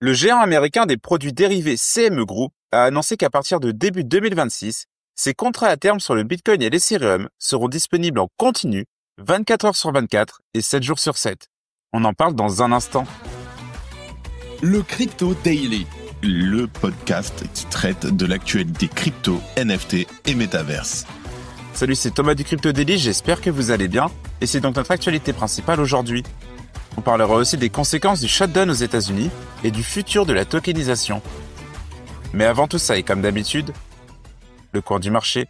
Le géant américain des produits dérivés CME Group a annoncé qu'à partir de début 2026, ses contrats à terme sur le Bitcoin et l'Ethereum seront disponibles en continu 24 heures sur 24 et 7 jours sur 7. On en parle dans un instant. Le Crypto Daily, le podcast qui traite de l'actualité crypto, NFT et métaverse. Salut, c'est Thomas du Crypto Daily, j'espère que vous allez bien. Et c'est donc notre actualité principale aujourd'hui. On parlera aussi des conséquences du shutdown aux États-Unis et du futur de la tokenisation. Mais avant tout ça, et comme d'habitude, le cours du marché.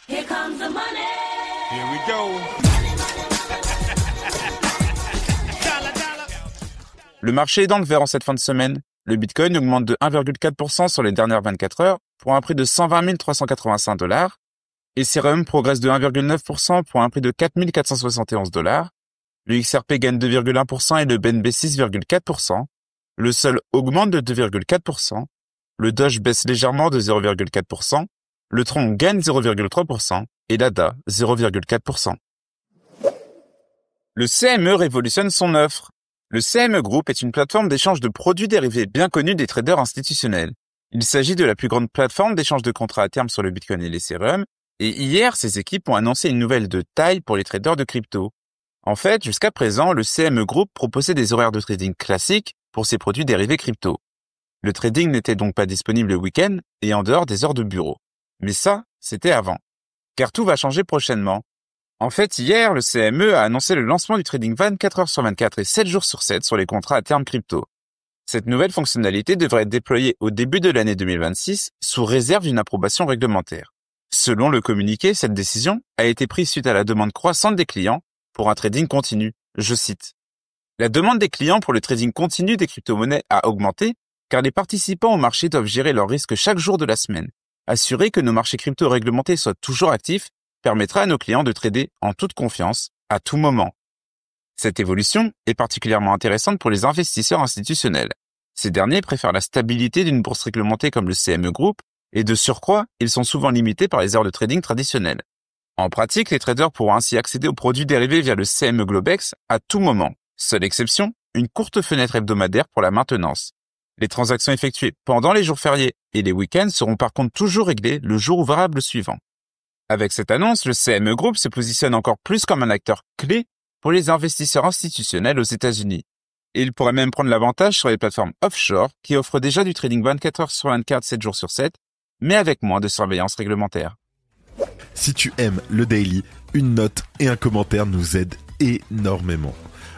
Here comes the money. Here we go. Le marché est dans le vert en cette fin de semaine. Le Bitcoin augmente de 1,4% sur les dernières 24 heures pour un prix de 120 385 $. Ethereum progresse de 1,9% pour un prix de 4 471 $. Le XRP gagne 2,1% et le BNB 6,4%. Le Sol augmente de 2,4%. Le Doge baisse légèrement de 0,4%. Le Tron gagne 0,3% et l'ADA 0,4%. Le CME révolutionne son offre. Le CME Group est une plateforme d'échange de produits dérivés bien connue des traders institutionnels. Il s'agit de la plus grande plateforme d'échange de contrats à terme sur le Bitcoin et l'Ethereum, et hier, ces équipes ont annoncé une nouvelle de taille pour les traders de crypto. En fait, jusqu'à présent, le CME Group proposait des horaires de trading classiques pour ses produits dérivés crypto. Le trading n'était donc pas disponible le week-end et en dehors des heures de bureau. Mais ça, c'était avant. Car tout va changer prochainement. En fait, hier, le CME a annoncé le lancement du trading 24 heures sur 24 et 7 jours sur 7 sur les contrats à terme crypto. Cette nouvelle fonctionnalité devrait être déployée au début de l'année 2026 sous réserve d'une approbation réglementaire. Selon le communiqué, cette décision a été prise suite à la demande croissante des clients pour un trading continu. Je cite. La demande des clients pour le trading continu des crypto-monnaies a augmenté car les participants au marché doivent gérer leurs risques chaque jour de la semaine. Assurer que nos marchés crypto réglementés soient toujours actifs permettra à nos clients de trader en toute confiance, à tout moment. Cette évolution est particulièrement intéressante pour les investisseurs institutionnels. Ces derniers préfèrent la stabilité d'une bourse réglementée comme le CME Group et de surcroît, ils sont souvent limités par les heures de trading traditionnelles. En pratique, les traders pourront ainsi accéder aux produits dérivés via le CME Globex à tout moment. Seule exception, une courte fenêtre hebdomadaire pour la maintenance. Les transactions effectuées pendant les jours fériés et les week-ends seront par contre toujours réglées le jour ouvrable suivant. Avec cette annonce, le CME Group se positionne encore plus comme un acteur clé pour les investisseurs institutionnels aux États-Unis. Et il pourrait même prendre l'avantage sur les plateformes offshore qui offrent déjà du trading 24 heures sur 24, 7 jours sur 7, mais avec moins de surveillance réglementaire. Si tu aimes le Daily, une note et un commentaire nous aident énormément.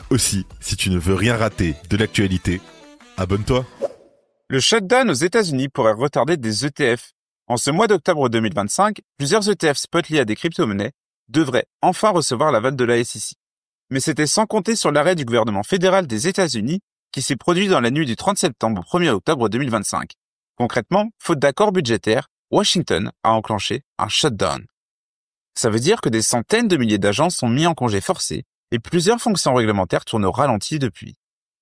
Aussi, si tu ne veux rien rater de l'actualité, abonne-toi. Le shutdown aux États-Unis pourrait retarder des ETF. En ce mois d'octobre 2025, plusieurs ETF spot liés à des crypto-monnaies devraient enfin recevoir l'aval de la SEC. Mais c'était sans compter sur l'arrêt du gouvernement fédéral des États-Unis qui s'est produit dans la nuit du 30 septembre au 1er octobre 2025. Concrètement, faute d'accord budgétaire, Washington a enclenché un shutdown. Ça veut dire que des centaines de milliers d'agents sont mis en congé forcé et plusieurs fonctions réglementaires tournent au ralenti depuis.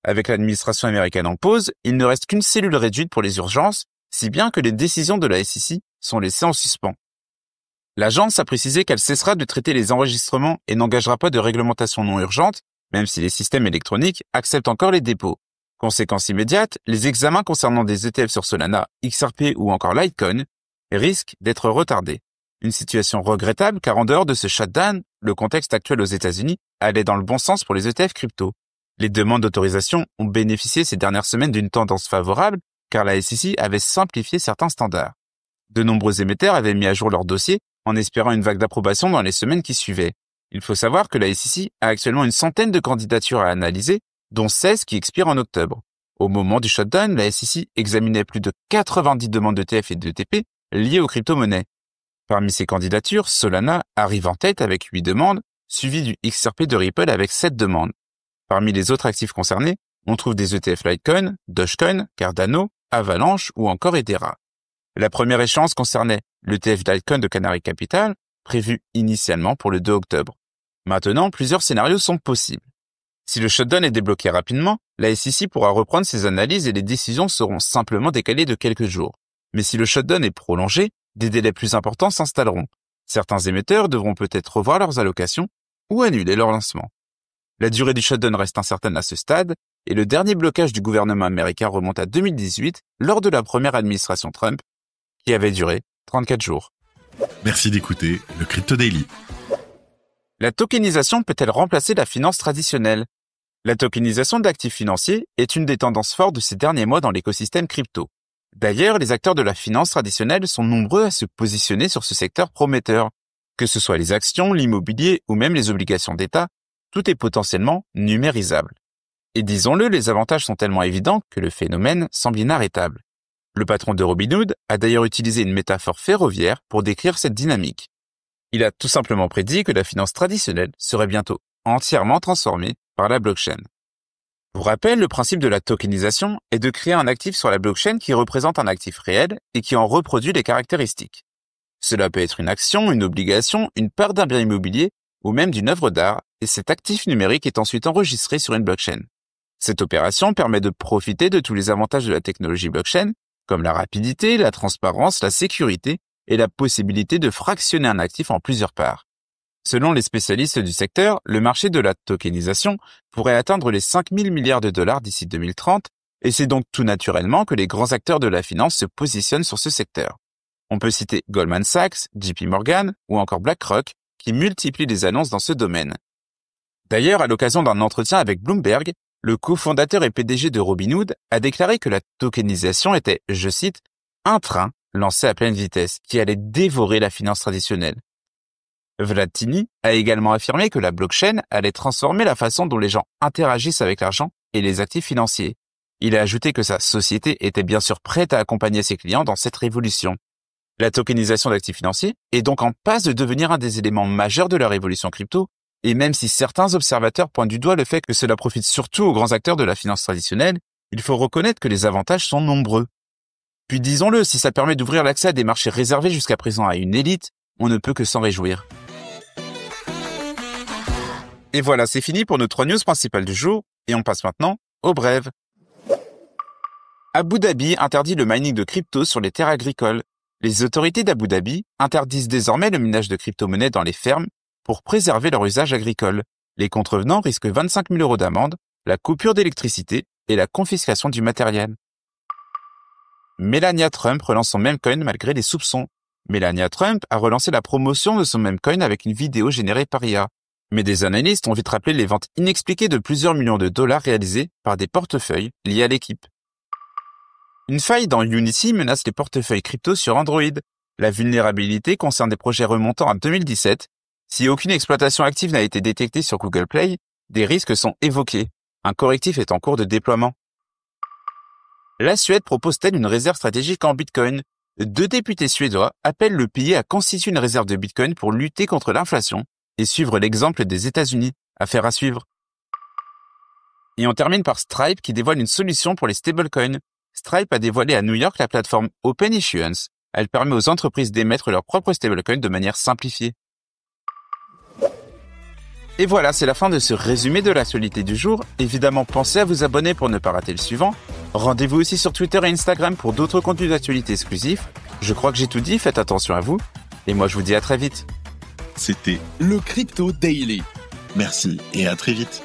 Avec l'administration américaine en pause, il ne reste qu'une cellule réduite pour les urgences, si bien que les décisions de la SEC sont laissées en suspens. L'agence a précisé qu'elle cessera de traiter les enregistrements et n'engagera pas de réglementation non urgente, même si les systèmes électroniques acceptent encore les dépôts. Conséquence immédiate, les examens concernant des ETF sur Solana, XRP ou encore Litecoin risquent d'être retardés. Une situation regrettable car en dehors de ce shutdown, le contexte actuel aux États-Unis allait dans le bon sens pour les ETF crypto. Les demandes d'autorisation ont bénéficié ces dernières semaines d'une tendance favorable car la SEC avait simplifié certains standards. De nombreux émetteurs avaient mis à jour leurs dossiers en espérant une vague d'approbation dans les semaines qui suivaient. Il faut savoir que la SEC a actuellement une centaine de candidatures à analyser, dont 16 qui expirent en octobre. Au moment du shutdown, la SEC examinait plus de 90 demandes d'ETF et d'ETP liées aux crypto-monnaies. Parmi ces candidatures, Solana arrive en tête avec 8 demandes, suivi du XRP de Ripple avec 7 demandes. Parmi les autres actifs concernés, on trouve des ETF Litecoin, Dogecoin, Cardano, Avalanche ou encore Hedera. La première échéance concernait l'ETF Litecoin de Canary Capital, prévu initialement pour le 2 octobre. Maintenant, plusieurs scénarios sont possibles. Si le shutdown est débloqué rapidement, la SEC pourra reprendre ses analyses et les décisions seront simplement décalées de quelques jours. Mais si le shutdown est prolongé, des délais plus importants s'installeront. Certains émetteurs devront peut-être revoir leurs allocations ou annuler leur lancement. La durée du shutdown reste incertaine à ce stade, et le dernier blocage du gouvernement américain remonte à 2018 lors de la première administration Trump, qui avait duré 34 jours. Merci d'écouter le Crypto Daily. La tokenisation peut-elle remplacer la finance traditionnelle? La tokenisation d'actifs financiers est une des tendances fortes de ces derniers mois dans l'écosystème crypto. D'ailleurs, les acteurs de la finance traditionnelle sont nombreux à se positionner sur ce secteur prometteur. Que ce soit les actions, l'immobilier ou même les obligations d'État, tout est potentiellement numérisable. Et disons-le, les avantages sont tellement évidents que le phénomène semble inarrêtable. Le patron de Robinhood a d'ailleurs utilisé une métaphore ferroviaire pour décrire cette dynamique. Il a tout simplement prédit que la finance traditionnelle serait bientôt entièrement transformée par la blockchain. Pour rappel, le principe de la tokenisation est de créer un actif sur la blockchain qui représente un actif réel et qui en reproduit les caractéristiques. Cela peut être une action, une obligation, une part d'un bien immobilier ou même d'une œuvre d'art, et cet actif numérique est ensuite enregistré sur une blockchain. Cette opération permet de profiter de tous les avantages de la technologie blockchain, comme la rapidité, la transparence, la sécurité et la possibilité de fractionner un actif en plusieurs parts. Selon les spécialistes du secteur, le marché de la tokenisation pourrait atteindre les 5 000 milliards de dollars d'ici 2030, et c'est donc tout naturellement que les grands acteurs de la finance se positionnent sur ce secteur. On peut citer Goldman Sachs, JP Morgan ou encore BlackRock qui multiplient les annonces dans ce domaine. D'ailleurs, à l'occasion d'un entretien avec Bloomberg, le cofondateur et PDG de Robinhood a déclaré que la tokenisation était, je cite, un train lancé à pleine vitesse qui allait dévorer la finance traditionnelle. Vlad Tenev a également affirmé que la blockchain allait transformer la façon dont les gens interagissent avec l'argent et les actifs financiers. Il a ajouté que sa société était bien sûr prête à accompagner ses clients dans cette révolution. La tokenisation d'actifs financiers est donc en passe de devenir un des éléments majeurs de la révolution crypto, et même si certains observateurs pointent du doigt le fait que cela profite surtout aux grands acteurs de la finance traditionnelle, il faut reconnaître que les avantages sont nombreux. Puis disons-le, si ça permet d'ouvrir l'accès à des marchés réservés jusqu'à présent à une élite, on ne peut que s'en réjouir. Et voilà, c'est fini pour nos 3 news principales du jour, et on passe maintenant aux brèves. Abu Dhabi interdit le mining de crypto sur les terres agricoles. Les autorités d'Abu Dhabi interdisent désormais le minage de crypto-monnaies dans les fermes pour préserver leur usage agricole. Les contrevenants risquent 25 000 € d'amende, la coupure d'électricité et la confiscation du matériel. Melania Trump relance son memecoin malgré les soupçons. Melania Trump a relancé la promotion de son memecoin avec une vidéo générée par IA. Mais des analystes ont vite rappelé les ventes inexpliquées de plusieurs millions de dollars réalisées par des portefeuilles liés à l'équipe. Une faille dans Unity menace les portefeuilles crypto sur Android. La vulnérabilité concerne des projets remontant à 2017. Si aucune exploitation active n'a été détectée sur Google Play, des risques sont évoqués. Un correctif est en cours de déploiement. La Suède propose-t-elle une réserve stratégique en Bitcoin? 2 députés suédois appellent le pays à constituer une réserve de Bitcoin pour lutter contre l'inflation et suivre l'exemple des États-Unis. Affaire à suivre. Et on termine par Stripe qui dévoile une solution pour les stablecoins. Stripe a dévoilé à New York la plateforme Open Issuance. Elle permet aux entreprises d'émettre leurs propres stablecoins de manière simplifiée. Et voilà, c'est la fin de ce résumé de l'actualité du jour. Évidemment, pensez à vous abonner pour ne pas rater le suivant. Rendez-vous aussi sur Twitter et Instagram pour d'autres contenus d'actualité exclusifs. Je crois que j'ai tout dit, faites attention à vous. Et moi, je vous dis à très vite. C'était le Crypto Daily. Merci et à très vite.